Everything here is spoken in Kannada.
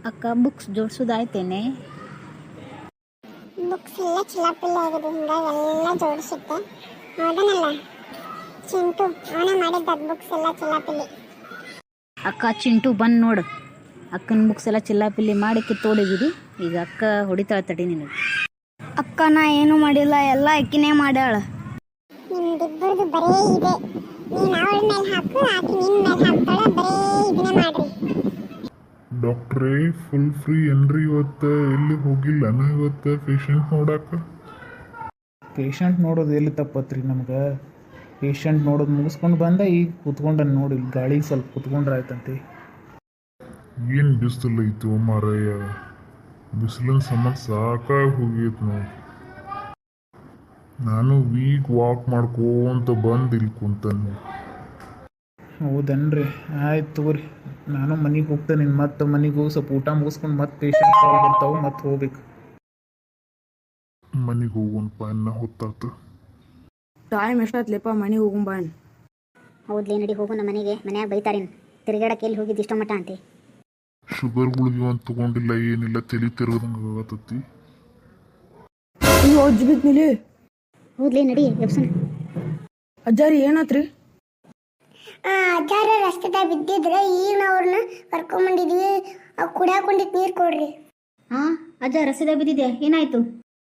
ಅಕ್ಕ ಬುಕ್ಸ್ ಜೋಡಿಸೋದಾಯ್ತೇನೆ? ಬುಕ್ಸ್ ಎಲ್ಲ ಚಿಲಾಪಿಲ್ಲ ಆಗಿದೆ, ಹಿಂಗಾಗಿ ಎಲ್ಲ ಜೋಡಿಸಿದ್ದೆ. ಹೌದನಲ್ಲ ಚಿಂಟು, ಅವನ ಮಾಡಿದ್ದ ಬುಕ್ಸ್ ಎಲ್ಲ ಚಿಲಾಪಿಲ್ಲಿ. ಅಕ್ಕ ಚಿಂಟು ಬಂದು ನೋಡು, ಅಕ್ಕನ ಬುಕ್ಸ್ ಎಲ್ಲ ಚಿಲ್ಲಾಪಿಲ್ಲಿ ಮಾಡಿ ಕಿತ್ತೋಡಿಗಿದಿ. ಈಗ ಅಕ್ಕ ಹೊಡಿತಾಳೆ ತಡಿ ನಿನಗೆ. ಅಕ್ಕ ನಾ ಏನು ಮಾಡಿಲ್ಲ, ಎಲ್ಲ ಅಕ್ಕಿನೇ ಮಾಡ್ಯಾಳ. ನಿಮ್ದಿಬ್ಬರದು ಬರೇ ಇದೆ. ನೀನು ಅವಳ ಮೇಲೆ ಹಾಕು, ಆಕಿ ನಿನ್ನ ಮೇಲೆ ಹಾಕ್ತಾಳೆ. ಬರೇ ಇದನ್ನೇ ಮಾಡ್ರಿ. ಡಾಕ್ಟ್ರೇ ಫುಲ್ ಫ್ರೀ ಏನ್ರಿ ಇವತ್ತು? ಎಲ್ಲಿ ಹೋಗಿಲ್ಲನ ಇವತ್ತು ಪೇಷಂಟ್ ನೋಡಾಕ? ಪೇಷಂಟ್ ನೋಡೋದು ಎಲ್ಲಿ ತಪ್ಪತ್ರಿ ನಮ್ಗೆ? ಪೇಷಂಟ್ ನೋಡೋದು ಮುಗಿಸ್ಕೊಂಡು ಬಂದ ಈಗ ಕೂತ್ಕೊಂಡ ನೋಡಿ, ಗಾಳಿಗೆ ಸ್ವಲ್ಪ ಕೂತ್ಕೊಂಡ್ರೆ ಆಯ್ತಂತೆ. ಏನು ಬಿಸಿಲು ಐತು ಮಾರಯ್ಯ, ಬಿಸಿಲಿನ ಸಂಬಂಧ ಸಾಕಾಗಿ ಹೋಗೈತೆ ನೋಡಿ. ನಾನು ವೀಕ್ ವಾಕ್ ಮಾಡ್ಕೊಂತ ಬಂದು ಇಲ್ಲಿ ಕುಂತನು. ಹೌದನ್ರಿ, ಆಯ್ತು ತಗೋರಿ. ನಾನು ಮನೆಗೆ ಹೋಗ್ತೇನೆ. ಮತ್ತೆ ಮನೆಗೆ ಹೋಗಿ ಸ್ವಲ್ಪ ಊಟ ಮುಗಿಸ್ಕೊಂಡು ಮತ್ತೆ ಪೇಷಂಟ್ ಕಾಲ್ ಬರ್ತಾವೆ, ಮತ್ತೆ ಹೋಗ್ಬೇಕು. ಮನೆಗೆ ಹೋಗೋಣಪ್ಪ, ಇನ್ನ ಹೊತ್ತಾತು. ಟೈಮ್ ಎಷ್ಟಾತ್ಲಿಪ್ಪ, ಮನೆಗೆ ಹೋಗುಂಬ. ಹೌದ್ಲೇ, ನಡಿ ಹೋಗೋಣ ಮನೆಗೆ. ಮನ್ಯಾಗ ಬೈತಾರೇನು ತಿರುಗಾಡಕ್ಕೆ, ಎಲ್ಲಿ ಹೋಗಿದ್ದು ಇಷ್ಟ ಮಟ್ಟ ಅಂತೆ. ಶುಗರ್ ಗುಳಿಗೆ ಒಂದು ತೊಗೊಂಡಿಲ್ಲ, ಏನಿಲ್ಲ, ತಲೆ ತಿರುಗದಂಗೆ ಆಗತ್ತತಿ. ಅಯ್ಯೋ ಅಜ್ಜಿ ಬಿದ್ನಿಲಿ. ಹೌದ್ಲೇ, ನಡಿ ಎಬ್ಸನ. ಅಜ್ಜಾರಿ ಏನಾತ್ರಿ? ಅಜ್ಜಾರ ರಸ್ತೆದಾಗ ಬಿದ್ದಿದ್ರೆ ಈಗ ನಾವು ಅವ್ರನ್ನ ಕರ್ಕೊಂಬಂದಿದ್ವಿ. ಕುಡಿಯಾಕೊಂಡಿದ್ದು ನೀರು ಕೊಡ್ರಿ. ಹಾಂ ಅಜ್ಜ ರಸ್ತೆದಾಗ ಬಿದ್ದಿದ್ಯಾ, ಏನಾಯ್ತು?